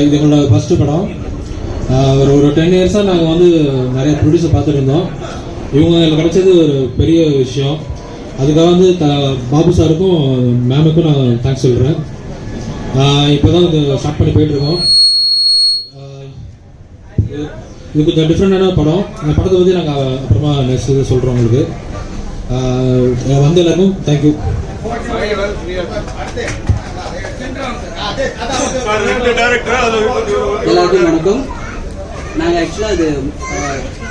இது எங்களோட ஃபஸ்ட்டு படம். ஒரு 10 இயர்ஸாக நாங்கள் வந்து நிறைய ப்ரொடியூசர் பார்த்துட்டு இருந்தோம். இவங்க எங்களுக்கு கிடைச்சது ஒரு பெரிய விஷயம். அதுக்காக வந்து பாபு சாருக்கும் மேமுக்கும் நான் தேங்க்ஸ் சொல்கிறேன். இப்போ தான் இது ஸ்டார்ட் பண்ணி போயிட்டுருக்கோம். இது கொஞ்சம் டிஃப்ரெண்டான படம். இந்த படத்தை பற்றி நாங்கள் அப்புறமா நெக்ஸ்ட் இது சொல்கிறோம் உங்களுக்கு. வந்து எல்லாருக்கும் தேங்க்யூ. எல்லாருக்கும் வணக்கம். நாங்கள் ஆக்சுவலாக இது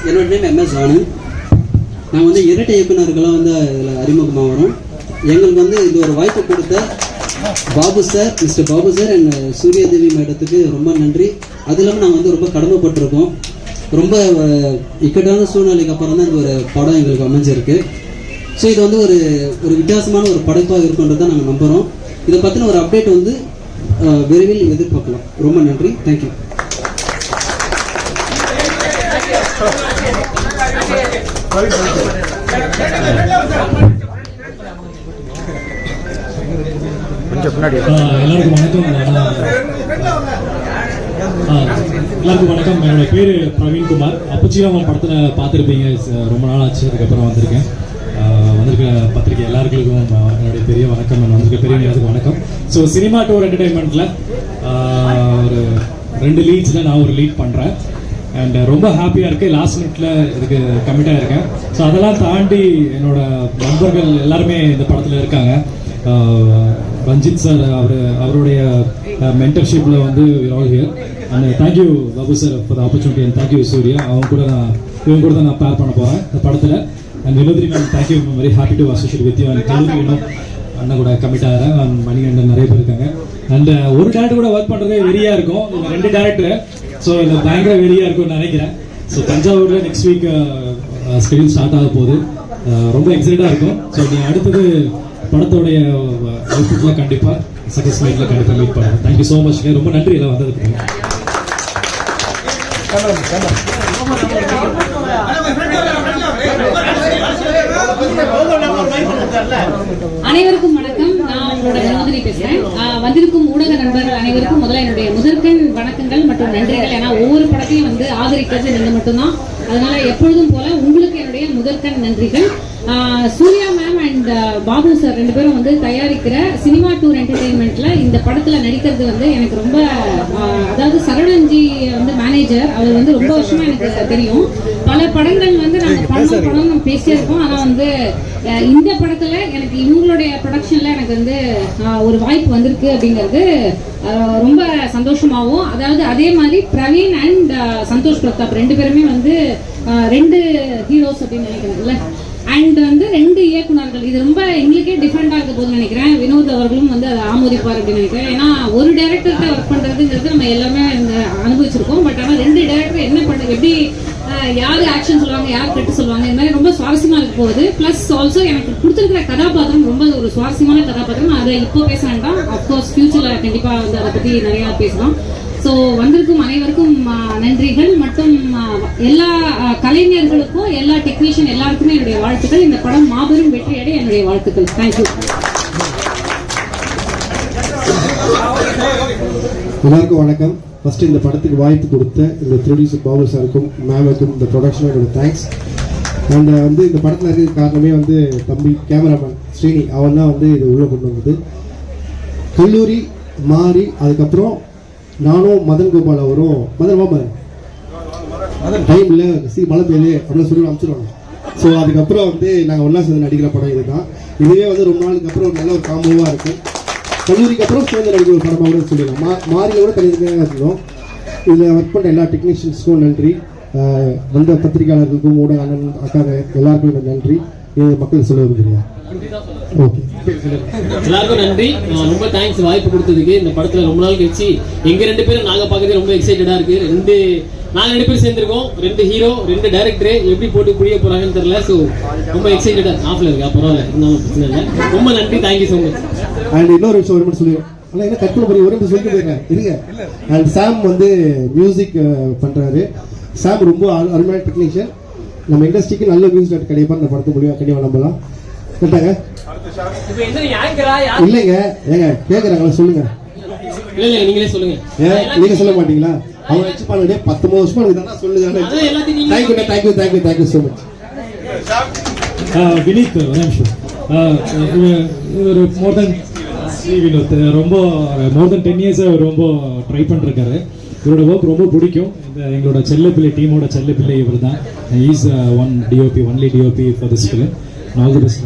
என்னோட நேம் MS ஆனந்த். நாங்கள் வந்து இரட்டை இயக்குநர்களாக வந்து இதில் அறிமுகமாக வரோம். எங்களுக்கு வந்து இது ஒரு வாய்ப்பு கொடுத்த Babu sir, mister Babu sir and Suryadevi மேடத்துக்கு ரொம்ப நன்றி. அது இல்லாமல் நாங்கள் வந்து ரொம்ப கடமைப்பட்டிருக்கோம். ரொம்ப இக்கட்டான சூழ்நிலைக்கு அப்புறம் தான் இந்த ஒரு படம் எங்களுக்கு அமைஞ்சிருக்கு. ஸோ இது வந்து ஒரு வித்தியாசமான ஒரு படைப்பாக இருக்குன்றதை நாங்கள் நம்புகிறோம். இதை பற்றின ஒரு அப்டேட் வந்து விரைவில் எதிர்பார்க்கலாம். ரொம்ப நன்றி. தேங்க்யூ. எல்லாருக்கும் வணக்கம். என்னோட பேர் பிரவீன்குமார். அப்பச்சிராமன் படத்தில் பார்த்துருப்பீங்க. ரொம்ப நாள் ஆச்சு, அதுக்கப்புறம் வந்திருக்க பத்திரிகை எல்லாருக்கும் என்னுடைய பெரிய வணக்கம். வந்திருக்க பெரியவங்களுக்கு வணக்கம். ஸோ சினிமா டூர் என்டர்டைன்மெண்ட்டில் ஒரு 2 லீட்ஸில் நான் ஒரு லீட் பண்ணுறேன். அண்ட் ரொம்ப ஹாப்பியாக இருக்குது. லாஸ்ட் மினிட்ல இதுக்கு கமிட்டாக இருக்கேன். ஸோ அதெல்லாம் தாண்டி என்னோட நண்பர்கள் எல்லாருமே இந்த படத்தில் இருக்காங்க. ரஞ்சித் சார் அவருடைய மென்டர்ஷிப்பில் வந்து all here. And thank you Babu sir for the opportunity. And thank you Surya. இவங்க கூட தான் நான் பேர் பண்ண போகிறேன் இந்த படத்தில். And Vinothri ma'am thank you. Very happy to associate with you. And கல்லூரி அண்ணன் கூட கமிட் ஆகிறேன். மணிகண்டன் நிறைய பேர் இருக்காங்க. அண்ட் ஒரு டேரக்டர் கூட ஒர்க் பண்ணுறதே வெறியாக இருக்கும். 2 டேரக்டர். ஸோ இதில் பயங்கர வெறியாக இருக்கும்னு நினைக்கிறேன். ஸோ தஞ்சாவூரில் நெக்ஸ்ட் வீக் ஸ்கெடியூல் ஸ்டார்ட் ஆக போகுது. ரொம்ப எக்ஸைட்டாக இருக்கும். ஸோ நீங்கள் அடுத்தது படத்தோடைய அவுட்புட்டில் கண்டிப்பாக சக்ஸஸ் மீட்டில் கண்டிப்பாக மீட் பண்ணுறேன். Thank you so much. ரொம்ப நன்றி எல்லாம் வந்ததுக்கு. அனைவருக்கும் வணக்கம். நான் உங்களோட வினோதினி பேசுறேன். வந்திருக்கும் ஊடக நண்பர்கள் அனைவருக்கும் முதல்ல என்னுடைய முதற்கண் வணக்கங்கள் மற்றும் நன்றிகள். ஏன்னா ஒவ்வொரு படத்தையும் வந்து ஆதரிக்கிறது நீங்க மட்டும்தான். அதனால எப்பொழுதும் போல உங்களுக்கு என்னுடைய முதற்கண் நன்றிகள். Surya ma'am and Babu sir 2 பேரும் வந்து தயாரிக்கிற சினிமா டூர் என்டர்டெயின்மெண்ட்ல இந்த படத்துல நடிக்கிறது வந்து எனக்கு ரொம்ப, அதாவது சரவணன்ஜி வந்து மேனேஜர், அவர் வந்து ரொம்ப வருஷமா எனக்கு தெரியும். பல படங்கள் வந்து நாங்க படம் நம்ம பேசியே இருக்கோம். ஆனா வந்து இந்த படத்துல எனக்கு இவங்களுடைய ப்ரொடக்ஷன்ல எனக்கு வந்து ஒரு வாய்ப்பு வந்திருக்கு அப்படிங்கிறது ரொம்ப சந்தோஷமாகவும், அதாவது அதே மாதிரி பிரவீன் அண்ட் சந்தோஷ் பிரதாப் 2 பேருமே வந்து 2 ஹீரோஸ் அப்படின்னு நினைக்கிறேன்ல. அண்ட் வந்து 2 இயக்குனர்கள். இது ரொம்ப எங்களுக்கே டிஃப்ரெண்டாக இருக்க போதுன்னு நினைக்கிறேன். வினோத் அவர்களும் வந்து அதை ஆமோதிப்பார் அப்படின்னு நினைக்கிறேன். ஏன்னா ஒரு டைரக்டர்கிட்ட ஒர்க் பண்ணுறதுங்கிறது நம்ம எல்லாமே அனுபவிச்சிருக்கோம். பட் ஆனால் 2 டைரக்டர் என்ன பண்ண, எப்படி யார் ஆக்ஷன் சொல்லுவாங்க, யார் கட்டு சொல்லுவாங்க, இந்த மாதிரி ரொம்ப சுவாரஸ்யமாக இருக்க போகுது. ப்ளஸ் ஆல்சோ எனக்கு கொடுத்துருக்கிற கதாபாத்திரம் ரொம்ப ஒரு சுவாரஸ்யமான கதாபாத்திரம். அதை இப்போ பேச வேண்டாம். அஃப்கோர்ஸ் ஃபியூச்சரில் கண்டிப்பாக வந்து அதை பற்றி நிறையா பேசலாம். ஸோ வந்திருக்கும் அனைவருக்கும் நன்றிகள். மற்றும் எல்லா கலைஞர்களுக்கும், எல்லா டெக்னீஷியன் எல்லாருக்குமே என்னுடைய வாழ்த்துக்கள். இந்த படம் மாபெரும் வெற்றியடைய என்னுடைய வாழ்த்துக்கள். தேங்க்யூ. எல்லாருக்கும் வணக்கம். ஃபர்ஸ்ட் இந்த படத்துக்கு வாய்ப்பு கொடுத்த இந்த ப்ரொடியூசர் பாபு சாருக்கும் மேமுக்கும் இந்த ப்ரொடக்ஷனுக்கு தேங்க்ஸ். அண்ட் வந்து இந்த படத்தில் இருக்கிற காரணமே வந்து தம்பி கேமராமேன் ஸ்ரீனி, அவன் தான் வந்து இது உள்ளே கொண்டு வந்தது. கல்லூரி மாறி அதுக்கப்புறம் நானும் மதன் கோபால் அவரும் மதன் டைமில் மழை பெய்யலே அப்படின்னு சொல்லி அனுப்பிச்சிடுவாங்க. ஸோ அதுக்கப்புறம் வந்து நாங்கள் ஒன்றா சேர்ந்து நடிக்கிற படம் இதுதான். இதுவே வந்து ரொம்ப நாளுக்கு அப்புறம் நல்ல ஒரு காம்போவாக இருக்கும். கல்லூரிக்கு அப்புறம் சேர்ந்து நடிக்கிற ஒரு படமாக கூட சொல்லிடலாம். மாறியில் கூட தனியாக இருந்தோம். இதில் ஒர்க் பண்ண எல்லா டெக்னீஷியன்ஸுக்கும் நன்றி. வந்த பத்திரிகையாளர்களுக்கும் ஊடக அண்ணன் அக்காங்க எல்லாருக்கும் நன்றி. இது மக்கள் சொல்ல விரும்புகிறேன். ஓகே, எல்லாருக்கும் நன்றி. ரொம்ப தேங்க்ஸ் வாய்ப்பு கொடுத்ததுக்கு. இந்த படத்துல ரொம்ப நாள் கழிச்சு எங்க 2 பேரும் நாங்க பார்க்கறது ரொம்ப எக்ஸைட்டடா இருக்கு. நாங்க 2 பேரும் சேர்ந்திருக்கோம். 2 ஹீரோ, 2 டைரக்டர் எப்படி போட்டு புரிய போறாங்கன்னு தெரியல. ஸோ ரொம்ப எக்ஸைட்டடா ஆஃப்ல இருக்கு. பரவாயில்ல, இருந்தாலும் பிரச்சனை இல்லை. ரொம்ப நன்றி. Thank you so much. அண்ட் இன்னொரு விஷயம் ஒரு சொல்லுவேன். ஆனால் என்ன கட் பண்ண போறீங்க? ஒரு நிமிஷம் சொல்லிட்டு போயிருக்கேன் இருங்க. அண்ட் சாம் வந்து மியூசிக் பண்றாரு. சாம் ரொம்ப அருமையான டெக்னீஷியன். நம்ம இண்டஸ்ட்ரிக்கு நல்ல மியூசிக் கிடைப்பார். இந்த படத்து மூலியமா கண்டிப்பாக நம்பலாம். கேட்டாங்க இல்லைங்க, ஏங்க கேட்குறாங்களா சொல்லுங்க. இல்ல நீங்களே சொல்லுங்க. ஏன் நீங்க சொல்ல மாட்டீங்களா? அவங்க வச்சு பண்ணுங்க 19 வருஷமா எனக்கு சொல்லுங்க. அதான் எல்லாத்தையும் நீங்க தேங்க்யூ ஸோ மச். வினீத் ஒரு நிமிஷம். ஒரு மோர் தென் வினோத் ரொம்ப மோர் தென் 10 இயர்ஸாக ரொம்ப ட்ரை பண்ணிருக்காரு. இவரோட ஒர்க் ரொம்ப பிடிக்கும். எங்களோட செல்லப்பிள்ளை டீமோட செல்லப்பிள்ளை இவர் தான். Is one DOP, only DOP for this film. All the best.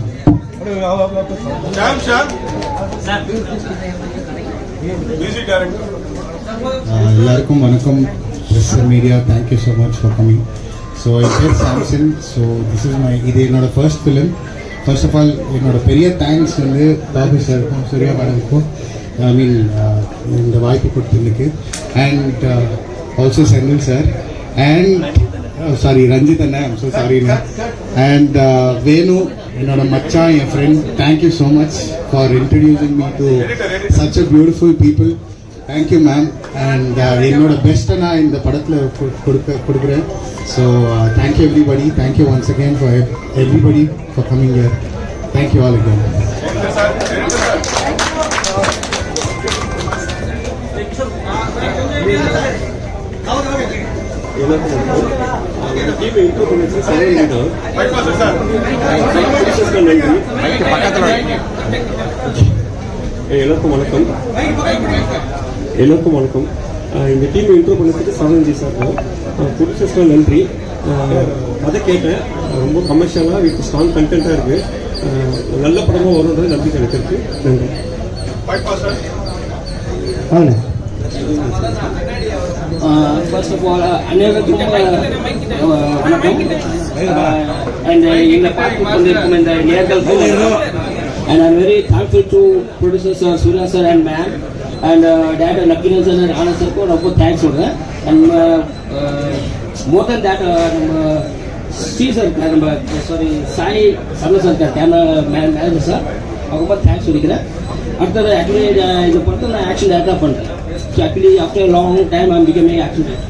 எல்லாருக்கும் வணக்கம். Press media, thank you so much for coming. So என் பேர் சாம்சன். ஸோ இது என்னோட first film. First of all என்னோட பெரிய தேங்க்ஸ் வந்து பாபு சாருக்கும் சூர்யா மேடமுக்கும் இந்த வாய்ப்பு கொடுத்ததுக்கு. And also Senthil sir and sorry Ranjith அண்ணா, ஐம் ஸோ சாரிண்ணா. அண்ட் வேணு என்னோட மச்சான், என் friend, thank you so much for introducing me to such a beautiful people. Thank you ma'am. And என்னோட பெஸ்ட்டை நான் இந்த படத்தில் கொடுக்குறேன். So thank you everybody. Thank you once again for everybody for coming here. Thank you all again. எல்லாருக்கும் வணக்கம். இந்த டீம் இன்ட்ரோ பண்ணதுக்கு சரவணஜி சார் தான். ப்ரொடியூசர்ஸ்லாம் நன்றி. அதை கேட்டேன், ரொம்ப கமர்ஷியலாக வித் ஸ்ட்ராங் கண்டென்ட்டாக இருக்குது. நல்ல படமாக வரும்ன்றது நம்பிக்கை எனக்கு இருக்குது. நன்றி. ஃபர்ஸ்ட் ஆஃப் ஆல் அனைவருக்கும் வணக்கம். அண்ட் எங்களை பார்த்து கொண்டிருக்கும் இந்த நேர்களுக்கும் and I'm very thankful to producers Surya sir and ma'am and director Nakina sir and Anand sir को ரொம்ப thanks சொல்றேன். And more than that நம்ம சீசர் நம்ம sorry Sai Saravanan sir camera manager sir ரொம்ப தேங்க்ஸ் சொல்லிக்கிறேன். அடுத்தது ஆக்சுவலி இந்த படத்தை நான் ஆக்ஷன் டேரக்டாக பண்ணுறேன். So actually after long time I'm becoming action director.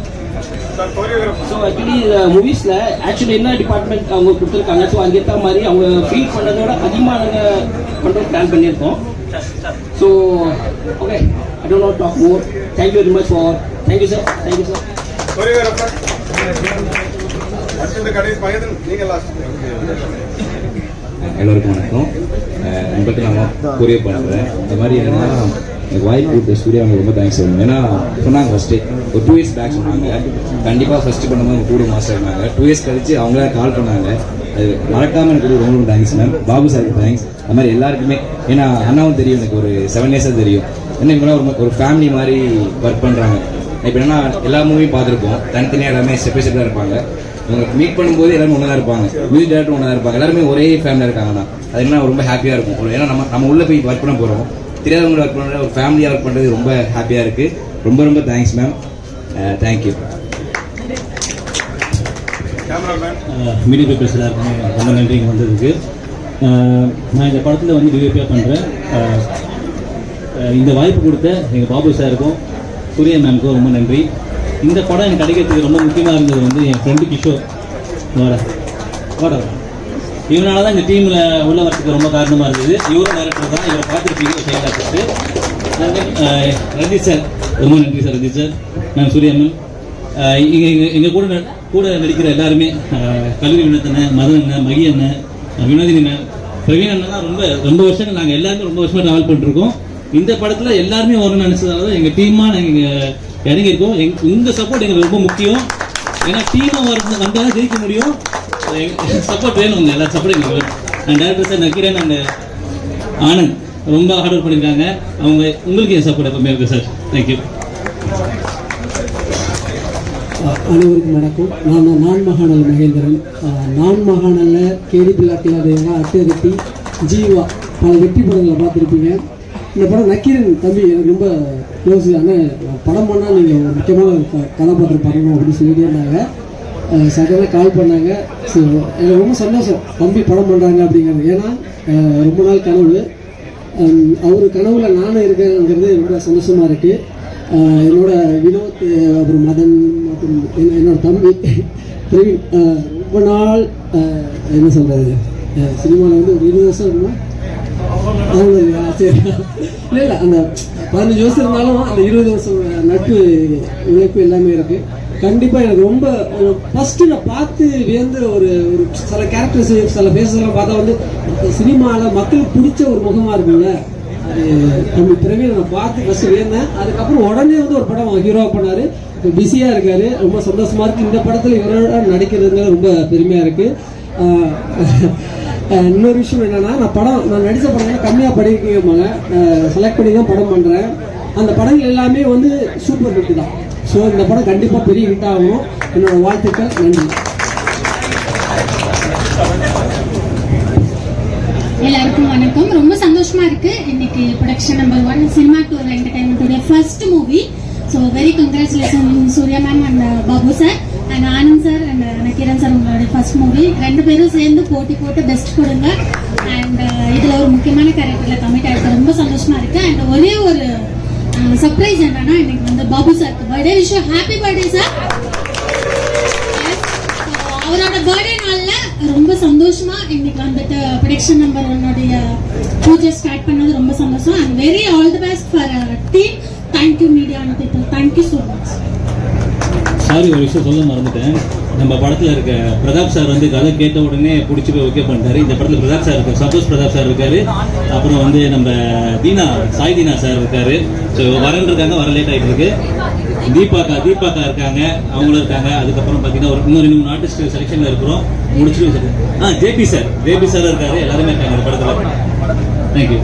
So actually மூவிஸில் ஆக்சுவலி என்ன டிபார்ட்மெண்ட் அவங்க கொடுத்துருக்காங்க, ஸோ அதுக்கேற்ற மாதிரி அவங்க ஃபீல் பண்ணுறதோட அதிகமாக நாங்கள் பண்ணுறது பிளான் பண்ணியிருக்கோம். So okay, I don't not talk more. Thank you very much for thank you sir. Thank you sir. எல்லோருக்கும் வணக்கம். நண்பருக்கு நான் கொரிய பண்ணுறேன். இந்த மாதிரி என்னன்னா எனக்கு வாய்ப்பு கொடுத்த சூர்யா அவங்க ரொம்ப தேங்க்ஸ் சொல்லணும். ஏன்னா சொன்னாங்க ஃபஸ்ட்டு ஒரு 2 இயர்ஸ் பேக் சொன்னாங்க, கண்டிப்பாக ஃபஸ்ட்டு பண்ணும்போது கூட மாஸ்டர் இருந்தாங்க. 2 இயர்ஸ் கழிச்சு அவங்கள கால் பண்ணாங்க. அது மறக்காமல் எனக்கு ரொம்ப ரொம்ப தேங்க்ஸ் மேம். பாபு சாருக்கு தேங்க்ஸ். அது மாதிரி எல்லாருக்குமே, ஏன்னா அண்ணாவும் தெரியும், எனக்கு ஒரு 7 இயர்ஸாக தெரியும். ஏன்னா இவங்களாம் ஒரு ஃபேமிலி மாதிரி ஒர்க் பண்ணுறாங்க. இப்போ என்னன்னா எல்லா மூவியும் பார்த்துருப்போம், தனித்தனியாக எல்லாமே செப்பரேட்டாக இருப்பாங்க. இவங்க மீட் பண்ணும்போது எல்லாருமே ஒன்றா தான் இருப்பாங்க, மியூசிக் டேரக்டர் ஒன்றா தான் இருப்பாங்க, எல்லாருமே ஒரே ஃபேமிலியாக இருக்காங்கன்னா அது என்ன ரொம்ப ஹாப்பியாக இருக்கும். ஏன்னா நம்ம உள்ளே போய் ஒர்க் பண்ண போகிறோம், தெரியாதவங்களை ஒர்க் பண்ணுற ஒரு ஃபேமிலியாக ஒர்க் பண்ணுறது ரொம்ப ஹாப்பியாக இருக்குது. ரொம்ப ரொம்ப thanks ma'am. Thank you. Media peoples எல்லாருக்குமே ரொம்ப நன்றி இங்கே வந்ததுக்கு. நான் இந்த படத்தில் வந்து டிஓபியாக பண்ணுறேன். இந்த வாய்ப்பு கொடுத்த எங்கள் பாபு சாருக்கும் சூர்யா மேம்க்கும் ரொம்ப நன்றி. இந்த படம் எனக்கு கிடைக்கிறதுக்கு ரொம்ப முக்கியமாக இருந்தது வந்து என் ஃப்ரெண்டு கிஷோர் வாட இவனால தான் இந்த டீமில் உள்ள வரத்துக்கு ரொம்ப காரணமாக இருந்தது. இவரும் டேரக்டர் தான், இவரை பார்த்துருப்பீங்க செயலாளர். ரஞ்சித் சார் ரொம்ப நன்றி sir. Ranjith sir, ma'am, Surya ma'am, எங்கள் கூட நடிக்கிற எல்லாருமே, கல்லூரி வினோத்தண்ணன், மதன் அண்ணன், மகி அண்ணன், வினோதினி மேம், பிரவீன் அண்ணன், ரொம்ப வருஷங்கள் நாங்கள் எல்லாருமே ரொம்ப வருஷமாக ட்ராவல் பண்ணிருக்கோம். இந்த படத்தில் எல்லாருமே வரணும்னு நினச்சதால தான் எங்கள் டீமாக நாங்கள் இறங்கியிருக்கோம். உங்கள் சப்போர்ட் எங்களுக்கு ரொம்ப முக்கியம். ஏன்னா டீமாக வந்தால் தான் ஜெயிக்க முடியும். சப்போர்ட் வேணும், உங்கள் எல்லா சப்போர்ட் எங்களுக்கு வேணும். And director sir Nakkeeran and Anand ரொம்ப ஹார்ட் ஒர்க் பண்ணியிருக்காங்க. உங்களுக்கு என் சப்போர்ட் எப்பவுமே இருக்குது சார். தேங்க்யூ. அனைவருக்கும் வணக்கம். நான் மகாநல் மகேந்திரன். நான் மகாநலில் கேடி பிள்ளாட்டியாதையாக அட்டகட்டி ஜீவா பல வெற்றி படங்களை பார்த்துருப்பீங்க. இந்த படம் நக்கீரன் தம்பி எனக்கு ரொம்ப க்ளோஸு. ஆனால் படம் பண்ணால் நீங்கள் ஒரு முக்கியமான கதாபாத்திரம் பண்ணணும் அப்படின்னு சொல்லிட்டே இருந்தாங்க. சடனாக கால் பண்ணாங்க. ஸோ எனக்கு ரொம்ப சந்தோஷம் தம்பி படம் பண்ணுறாங்க அப்படிங்கிறது. ஏன்னா ரொம்ப நாள் கனவு, அவர் கனவுல நானும் இருக்கேங்கிறது ரொம்ப சந்தோஷமாக இருக்குது. என்னோட வினோத், அப்புறம் மதன் மற்றும் என்னோட தம்பி பிரவீன் ரொம்ப நாள் என்ன சொல்கிறது, சினிமாவில் வந்து ஒரு 20 வருஷம் இருக்குமா? சரி, இல்லை அந்த 15 வருஷம் இருந்தாலும் அந்த 20 வருஷம் நட்பு உழைப்பு எல்லாமே இருக்கு. கண்டிப்பாக எனக்கு ரொம்ப ஃபர்ஸ்ட் நான் பார்த்து வியந்த ஒரு சில கேரக்டர்ஸ் சில ஃபேஸஸ்லாம் பார்த்தா வந்து சினிமாவில் மக்களுக்கு பிடிச்ச ஒரு முகமாக இருக்கும்ல, அது நம்ம பிறகு நான் பார்த்து ஃபர்ஸ்ட் வியந்தேன். அதுக்கப்புறம் உடனே வந்து ஒரு படம் ஹீரோவாக பண்ணார். இப்போ பிஸியாக இருக்காரு, ரொம்ப சந்தோஷமா இருக்கு. இந்த படத்தில் இவரோட நடிக்கிறதுங்கிறது ரொம்ப பெருமையாக இருக்கு. இன்னொரு விஷயம் என்னன்னா, நான் நடித்த படங்கள் கம்மியாக படிக்கிறவங்க செலக்ட் பண்ணி தான் படம் பண்ணுறேன். அந்த படங்கள் எல்லாமே வந்து சூப்பர் ஹிட் தான். ஸோ இந்த படம் கண்டிப்பாக பெரிய ஹிட் ஆகும். என்னோட வாழ்த்துக்கள். நன்றி. எல்லாருக்கும் வணக்கம். ரொம்ப சந்தோஷமா இருக்கு. இன்னைக்கு ப்ரொடக்ஷன் நம்பர் 1 சினிமா டூர் என்டர்டைன்மெண்ட்டோட first movie. So very congratulation Surya ma'am and Babu sir and Anand sir and Nakkeeran sir, உங்களுடைய ஃபர்ஸ்ட் மூவி. 2 பேரும் சேர்ந்து போட்டி போட்டு பெஸ்ட் கொடுங்க. அண்ட் இதில் ஒரு முக்கியமான கேரக்டரில் கமிட் ஆகிருக்கு. ரொம்ப சந்தோஷமா இருக்கு. அண்ட் ஒரே ஒரு சர்ப்ரைஸ் என்னன்னா, இன்னைக்கு வந்து பாபு சாருக்கு birthday. Wish happy birthday sir. அவரோட பர்த்டே நாள்ல ரொம்ப சந்தோஷமா இன்னைக்கு வந்துட்டு ப்ரொடக்ஷன் நம்பர் 1 பூஜை ஸ்டார்ட் பண்ணது ரொம்ப சந்தோஷம். And very all the best for team. Thank you media and people. Thank you so much. Sorry, ஒரு விஷயம் சொல்ல மறந்துட்டேன். நம்ம படத்தில் இருக்க பிரதாப் சார் வந்து கதை கேட்ட உடனே பிடிச்சி போய் ஓகே பண்ணிட்டாரு. இந்த படத்தில் பிரதாப் சார் இருக்காரு, சந்தோஷ் பிரதாப் சார் இருக்காரு. அப்புறம் வந்து நம்ம சாய் தீனா சார் இருக்காரு. ஸோ வரன்றிருக்காங்க, வர லேட் ஆகிட்டு இருக்கு. தீபாக்கா இருக்காங்க, அவங்களும் இருக்காங்க. அதுக்கப்புறம் பார்த்தீங்கன்னா இன்னும் 2 ஆர்டிஸ்ட் செலெக்ஷனில் இருக்கிறோம். முடிச்சுட்டு ஜேபி சார் இருக்காரு. எல்லாருமே இருக்காங்க இந்த படத்தில். Thank you.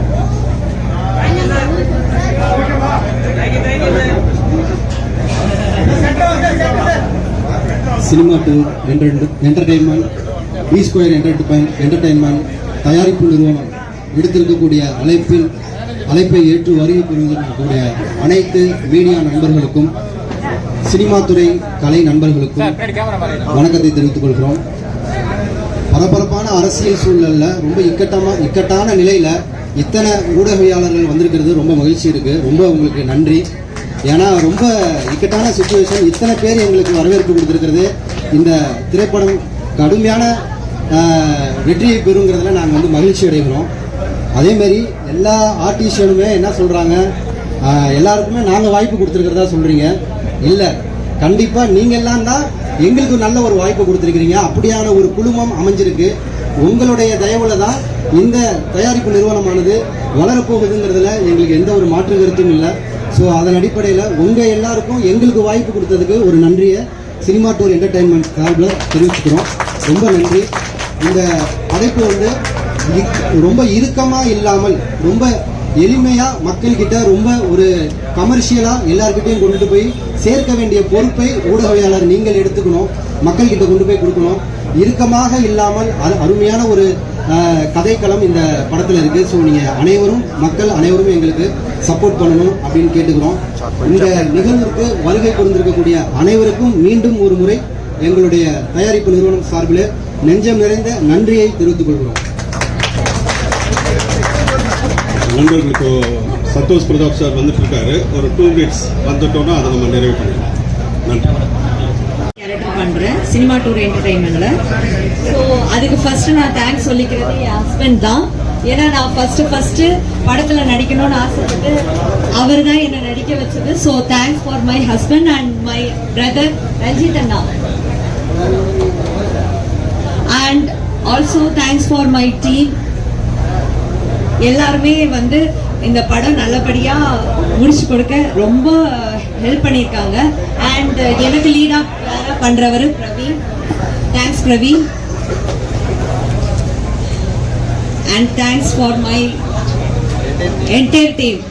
Cinema tour entertainment, B square entertainment தயாரிப்பு நிறுவனம் விடுத்திருக்கக்கூடிய அழைப்பை ஏற்று வருகை புரிந்திருக்கக்கூடிய அனைத்து மீடியா நண்பர்களுக்கும், சினிமா துறை கலை நண்பர்களுக்கும் வணக்கத்தை தெரிவித்துக் கொள்கிறோம். பரபரப்பான அரசியல் சூழல்ல ரொம்ப இக்கட்டான நிலையில இத்தனை ஊடகவியாளர்கள் வந்திருக்கிறது ரொம்ப மகிழ்ச்சி இருக்கு. ரொம்ப உங்களுக்கு நன்றி. ஏன்னா ரொம்ப இக்கட்டான சுச்சுவேஷன், இத்தனை பேர் எங்களுக்கு வரவேற்பு கொடுத்துருக்கிறது. இந்த திரைப்படம் கடுமையான வெற்றியை பெறுங்கிறதுல நாங்கள் வந்து மகிழ்ச்சி அடைகிறோம். அதேமாரி எல்லா ஆர்டிஸ்டனுமே என்ன சொல்கிறாங்க, எல்லாருக்குமே நாங்கள் வாய்ப்பு கொடுத்துருக்கிறதா சொல்கிறீங்க. இல்லை, கண்டிப்பாக நீங்கள் எல்லாம் தான் எங்களுக்கு நல்ல ஒரு வாய்ப்பு கொடுத்துருக்கிறீங்க. அப்படியான ஒரு குழுமம் அமைஞ்சிருக்கு. உங்களுடைய தயவுல தான் இந்த தயாரிப்பு நிறுவனமானது வளரப்போகுதுங்கிறதுல எங்களுக்கு எந்த ஒரு மாற்று கருத்தும் இல்லை. ஸோ அதன் அடிப்படையில் உங்கள் எல்லாருக்கும் எங்களுக்கு வாய்ப்பு கொடுத்ததுக்கு ஒரு நன்றியை சினிமா டூர் என்டர்டெயின்மெண்ட் சார்பில் தெரிவிச்சுக்கிறோம். ரொம்ப நன்றி. இந்த படைப்பு வந்து ரொம்ப இறுக்கமாக இல்லாமல் ரொம்ப எளிமையாக மக்கள்கிட்ட ரொம்ப ஒரு கமர்ஷியலாக எல்லார்கிட்டையும் கொண்டுட்டு போய் சேர்க்க வேண்டிய பொறுப்பை ஊடகவியாளர் நீங்கள் எடுத்துக்கணும், மக்கள்கிட்ட கொண்டு போய் கொடுக்கணும். இறுக்கமாக இல்லாமல் அருமையான ஒரு கதைக்களம் இந்த படத்தில் இருக்குது. ஸோ நீங்கள் மக்கள் அனைவரும் எங்களுக்கு சப்போர்ட் பண்ணணும் அப்படின்னு கேட்டுக்கிறோம். இந்த நிகழ்வுக்கு வருகை புரிந்திருக்கக்கூடிய அனைவருக்கும் மீண்டும் ஒரு முறை எங்களுடைய தயாரிப்பு நிறுவனம் சார்பில் நெஞ்சம் நிறைந்த நன்றியை தெரிவித்துக் கொள்கிறோம். நண்பர்களுக்கு சந்தோஷ் பிரதாப் சார் வந்துட்டு இருக்காரு. ஒரு 2 minutes வந்துட்டோம்னா அதை நம்ம நிறைவு பண்ணிடலாம். நன்றி. கேரக்டர் பண்ணுறேன் சினிமா டூர் என்டர்டைன்மெண்ட்டில். ஸோ அதுக்கு ஃபஸ்ட்டு நான் தேங்க்ஸ் சொல்லிக்கிறது என் ஹஸ்பண்ட் தான். ஏன்னா நான் ஃபஸ்ட்டு படத்தில் நடிக்கணும்னு ஆசைப்பட்டு அவர் தான் என்னை நடிக்க வச்சது. So thanks for my husband and my brother Ranjith அண்ணா. And also thanks for my team. எல்லாருமே வந்து இந்த படம் நல்லபடியாக முடிச்சு கொடுக்க ரொம்ப ஹெல்ப் பண்ணியிருக்காங்க. அண்ட் எனக்கு லீடாக பண்ணுறவர் Praveen. Thanks Praveen. And thanks for my entire team.